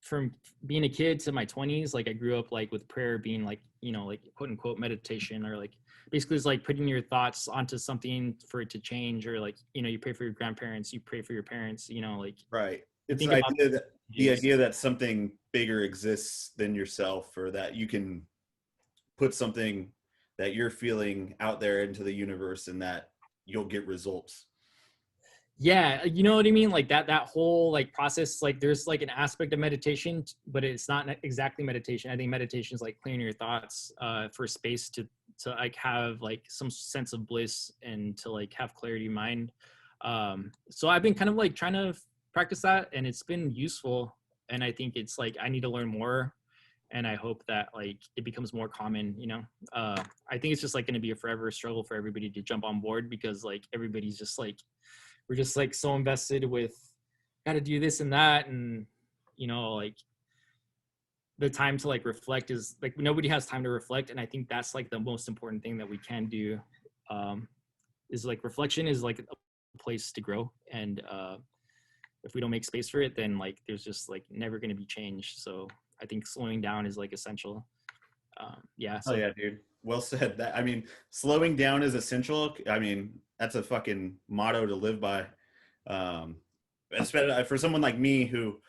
from being a kid to my 20s, like I grew up like with prayer being like, you know, like quote unquote meditation, or like basically it's like putting your thoughts onto something for it to change, or like, you know, you pray for your grandparents, you pray for your parents, you know, like Right. you It's think about the changes. idea that something bigger exists than yourself, or that you can put something that you're feeling out there into the universe, and that you'll get results. Yeah, you know what I mean, like that whole like process, like there's like an aspect of meditation, but it's not exactly meditation. I think meditation is like clearing your thoughts for space to like have like some sense of bliss and to like have clarity of mind. So I've been kind of like trying to practice that, and it's been useful, and I think it's like I need to learn more, and I hope that like it becomes more common, you know. I think it's just like going to be a forever struggle for everybody to jump on board, because like everybody's just like, we're just like so invested with got to do this and that, and you know, like the time to like reflect is like nobody has time to reflect, and I think that's like the most important thing that we can do, um is like reflection is like a place to grow, and if we don't make space for it, then like there's just like never going to be change. So I think slowing down is like essential. Yeah, Oh so yeah, dude. Well said. That, I mean, slowing down is essential. I mean, that's a fucking motto to live by. Especially for someone like me, who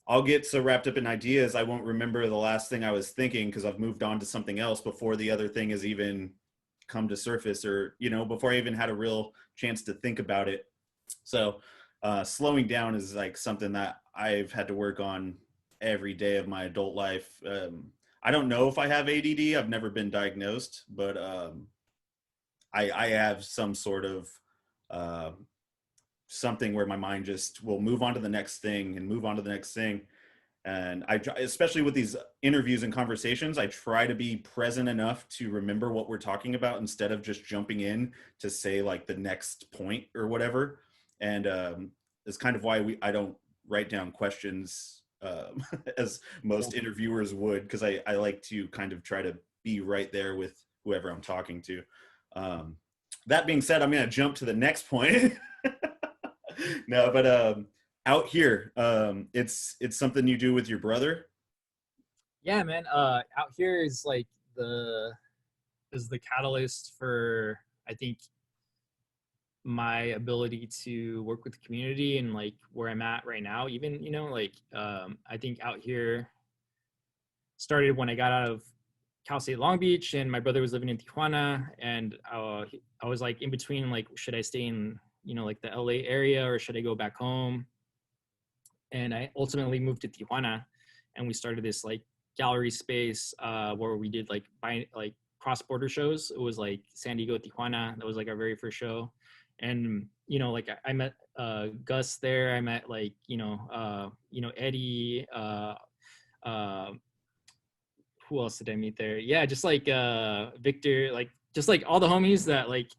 I'll get so wrapped up in ideas I won't remember the last thing I was thinking, because I've moved on to something else before the other thing has even come to surface, or before I even had a real chance to think about it. So slowing down is like something that I've had to work on every day of my adult life. I don't know if I have ADD. I've never been diagnosed, but I have some sort of uh, something where my mind just will move on to the next thing and move on to the next thing. And especially with these interviews and conversations, I try to be present enough to remember what we're talking about, instead of just jumping in to say like the next point or whatever. And it's kind of why I don't write down questions as yeah. most interviewers would, because I like to kind of try to be right there with whoever I'm talking to. Um, that being said, I'm going to jump to the next point. No, but out here, it's something you do with your brother. Yeah, man, out here is like the is the catalyst for, I think, my ability to work with the community and like where I'm at right now. Even, you know, like I think out here started when I got out of Cal State Long Beach, and my brother was living in Tijuana, and I was like in between, like should I stay in, you know, like the LA area, or should I go back home? And I ultimately moved to Tijuana, and we started this like gallery space where we did like cross border shows. It was like San Diego, Tijuana. That was like our very first show, and you know, like I met Gus there. I met like you know, Eddie. Uh, who else did I meet there? Yeah, just like Victor, like just like all the homies that like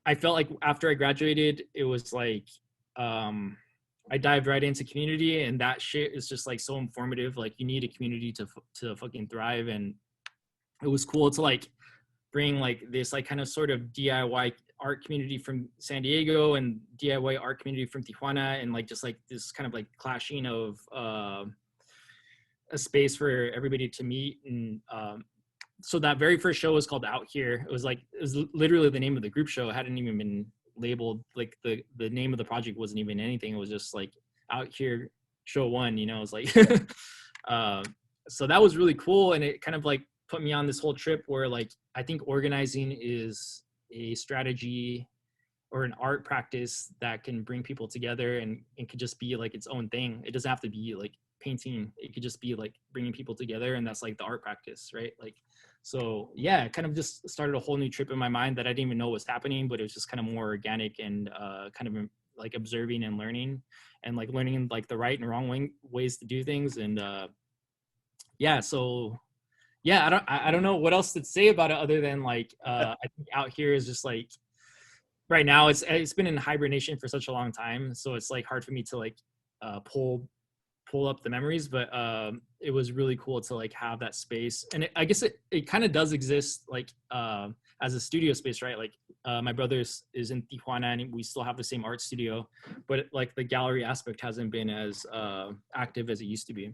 I felt like after I graduated, it was like I dived right into community, and that shit is just like so informative. Like you need a community to fucking thrive, and it was cool to like bring like this like kind of sort of DIY art community from San Diego and DIY art community from Tijuana, and like just like this kind of like clashing of a space for everybody to meet. And so that very first show was called Out Here. It was literally the name of the group show. It hadn't even been labeled. Like the name of the project wasn't even anything. It was just like Out Here Show One. You know, it was like uh, so that was really cool, and it kind of like put me on this whole trip where like I think organizing is a strategy or an art practice that can bring people together, and it could just be like its own thing. It doesn't have to be like painting. It could just be like bringing people together, and that's like the art practice, right? Like, so yeah, it kind of just started a whole new trip in my mind that I didn't even know was happening, but it was just kind of more organic and kind of like observing and learning, and like learning like the right and wrong ways to do things. And yeah, so yeah, I don't know what else to say about it other than like I think Out Here is just like right now it's been in hibernation for such a long time, so it's like hard for me to like pull up the memories, but it was really cool to like have that space. And I guess it kind of does exist like as a studio space, right? Like my brother is in Tijuana, and we still have the same art studio, but like the gallery aspect hasn't been as active as it used to be,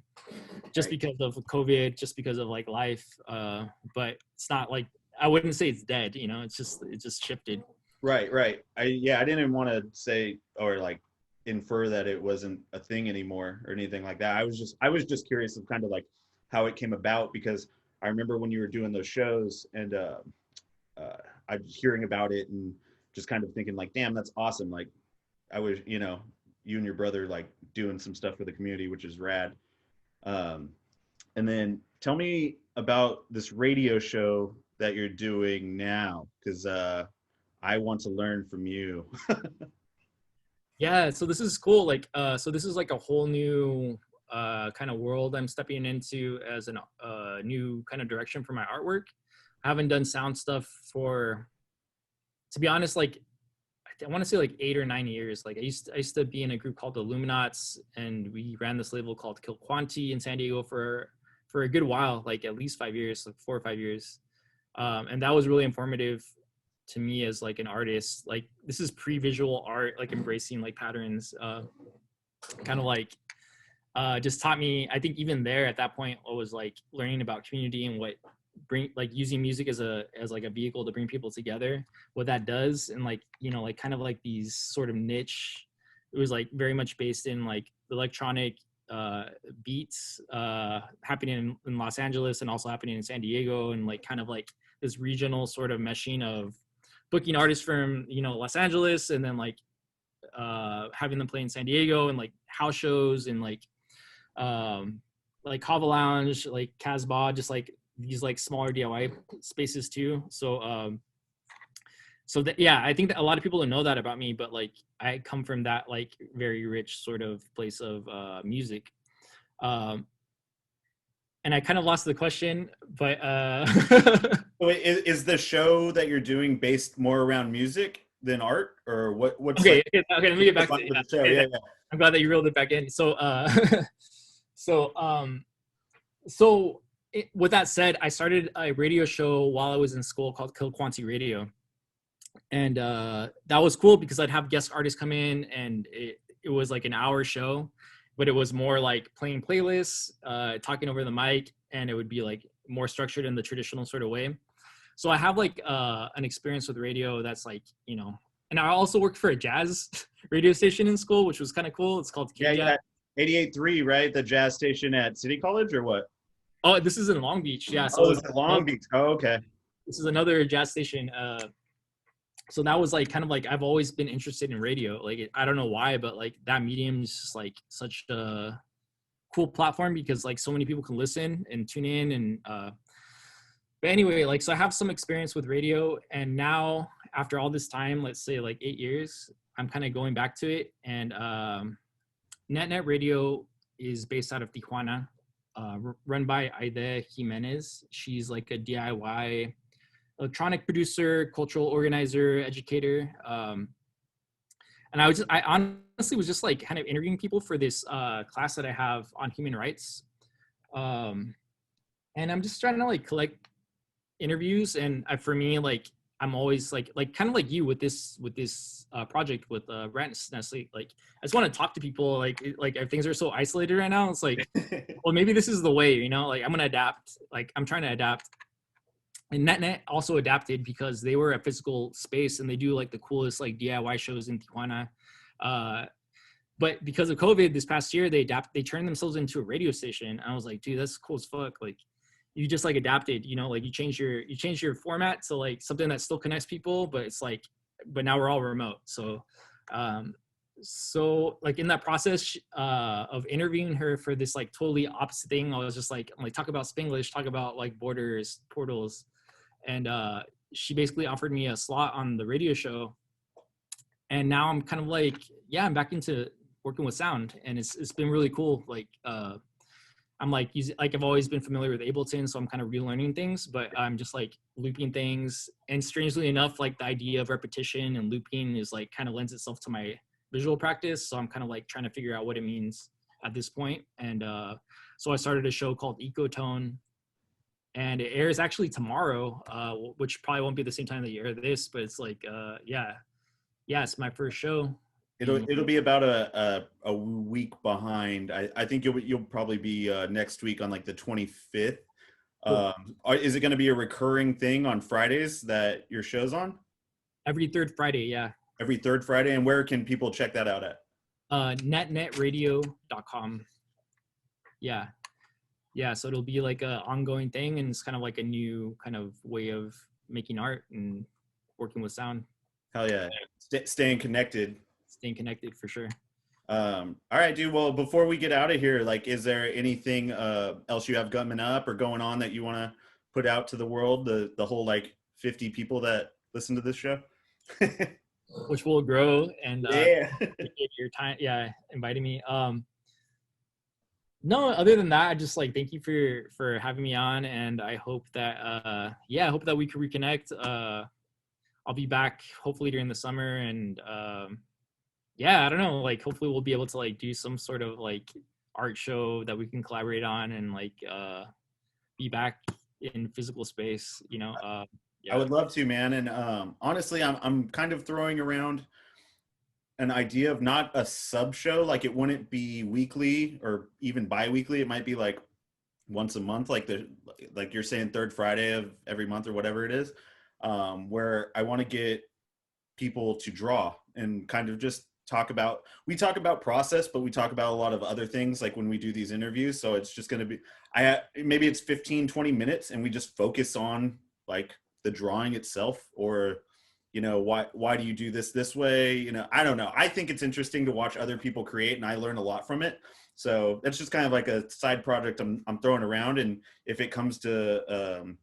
just Right. because of COVID, just because of like life. But it's not like I wouldn't say it's dead, you know, it just shifted. Right. I didn't even want to say or like infer that it wasn't a thing anymore or anything like that. I was just curious of kind of like how it came about, because I remember when you were doing those shows, and uh, I was hearing about it and just kind of thinking like, damn, that's awesome. Like I was, you and your brother like doing some stuff for the community, which is rad. Um, and then tell me about this radio show that you're doing now, because I want to learn from you. Yeah, so this is cool. Like, so this is like a whole new kind of world I'm stepping into as an new kind of direction for my artwork. I haven't done sound stuff for, to be honest, like I want to say like 8 or 9 years. Like I used to be in a group called the Illuminats, and we ran this label called Kill Quanti in San Diego for a good while, like at least 5 years, like 4 or 5 years. And that was really informative to me as like an artist. Like this is pre-visual art, like embracing like patterns, kind of like just taught me. I think even there at that point I was like learning about community and what bring, like using music as like a vehicle to bring people together, what that does. And like, you know, like kind of like these sort of niche, it was like very much based in like electronic beats happening in Los Angeles and also happening in San Diego, and like kind of like this regional sort of meshing of booking artists from, you know, Los Angeles, and then having them play in San Diego and like house shows and like Kava Lounge, like Casbah, just like these like smaller DIY spaces too. So that, yeah, I think that a lot of people don't know that about me, but like I come from that like very rich sort of place of music. Um, and I kind of lost the question, but So is the show that you're doing based more around music than art, or what's okay, like okay, let me get the back to fun of yeah. the show? Okay, Yeah, I'm glad that you reeled it back in. So so with that said, I started a radio show while I was in school called Kill Quanti Radio, and that was cool because I'd have guest artists come in, and it was like an hour show, but it was more like playing playlists, talking over the mic, and it would be like more structured in the traditional sort of way. So I have like an experience with radio that's like, you know, and I also worked for a jazz radio station in school, which was kind of cool. It's called yeah, KJAZ. yeah. 88.3, right? The jazz station at City College, or what? Oh, this is in Long Beach. Yeah. Oh, So it's at Long Beach. Oh, okay. this is another jazz station. So that was like kind of like I've always been interested in radio. Like I don't know why, but like that medium is just like such a cool platform because like so many people can listen and tune in. And but anyway, like so I have some experience with radio, and now after all this time, let's say like 8 years, I'm kind of going back to it. And NetNet Radio is based out of Tijuana, run by Aide Jimenez. She's like a DIY electronic producer, cultural organizer, educator. And I honestly was just like kind of interviewing people for this class that I have on human rights. And I'm just trying to like collect interviews. And for me, like, I'm always like kind of like you with this project with Ratnest. Like, I just want to talk to people. Like if things are so isolated right now, it's like, well, maybe this is the way, you know, like I'm going to adapt. Like I'm trying to adapt. And NetNet also adapted because they were a physical space and they do like the coolest like DIY shows in Tijuana. But because of COVID this past year, they turned themselves into a radio station. And I was like, dude, that's cool as fuck. Like you just like adapted, you know, like you change your format to like something that still connects people, but it's like, but now we're all remote. So like in that process of interviewing her for this like totally opposite thing, I was just like, I'm like, talk about Spanglish, talk about like borders, portals. And she basically offered me a slot on the radio show. And now I'm kind of like, yeah, I'm back into working with sound, and it's been really cool. Like I'm like I've always been familiar with Ableton, so I'm kind of relearning things, but I'm just like looping things. And strangely enough, like the idea of repetition and looping is like kind of lends itself to my visual practice. So I'm kind of like trying to figure out what it means at this point. And so I started a show called Ecotone, and it airs actually tomorrow, which probably won't be the same time that you air this, but it's like, yeah, it's my first show. It'll be about a week behind. I think you'll probably be next week on like the 25th. Cool. Is it going to be a recurring thing on Fridays that your show's on? Every third Friday, yeah. Every third Friday, and where can people check that out at? Netnetradio.com. Yeah. Yeah, so it'll be like a ongoing thing, and it's kind of like a new kind of way of making art and working with sound. Hell yeah. Staying connected. Staying connected for sure. All right, dude. Well, before we get out of here, like, is there anything else you have coming up or going on that you want to put out to the world, the whole like 50 people that listen to this show? Which will grow, and Yeah. your time, yeah, inviting me. No, other than that, I just like thank you for having me on, and I hope that I hope that we can reconnect. I'll be back hopefully during the summer, and yeah, I don't know, like hopefully we'll be able to like do some sort of like art show that we can collaborate on, and like be back in physical space, you know. Yeah. I would love to, man. And honestly, I'm kind of throwing around an idea of not a sub show, like it wouldn't be weekly or even bi-weekly. It might be like once a month, like you're saying, third Friday of every month or whatever it is, where I want to get people to draw and kind of just talk about process, but we talk about a lot of other things like when we do these interviews. So it's just going to be maybe it's 15-20 minutes and we just focus on like the drawing itself, or you know, why do you do this way? You know, I don't know. I think it's interesting to watch other people create, and I learn a lot from it. So that's just kind of like a side project I'm throwing around. And if it comes to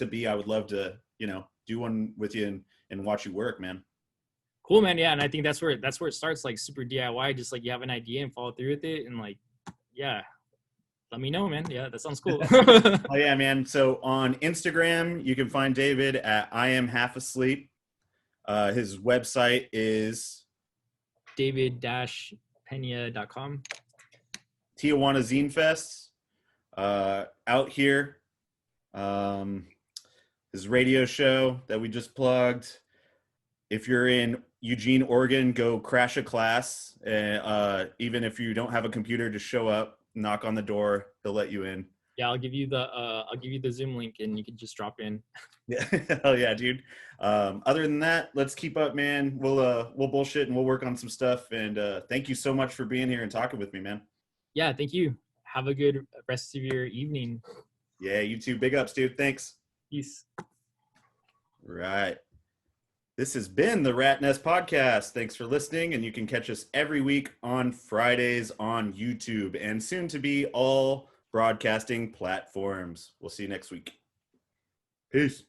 be, I would love to, you know, do one with you and watch you work, man. Cool, man. Yeah, and I think that's where it starts, like super DIY. Just like you have an idea and follow through with it, and like, yeah, let me know, man. Yeah, that sounds cool. Oh yeah, man. So on Instagram, you can find David at I am half asleep. His website is david-pena.com. Tijuanas Infest. Out here. His radio show that we just plugged. If you're in Eugene, Oregon, go crash a class. Even if you don't have a computer, just show up, knock on the door. He'll let you in. Yeah, I'll give you the Zoom link and you can just drop in. Yeah, hell yeah, dude. Other than that, let's keep up, man. We'll bullshit and we'll work on some stuff. And thank you so much for being here and talking with me, man. Yeah, thank you. Have a good rest of your evening. Yeah, you too. Big ups, dude. Thanks. Peace. Right. This has been the Ratnest podcast. Thanks for listening, and you can catch us every week on Fridays on YouTube and soon to be all broadcasting platforms. We'll see you next week. Peace.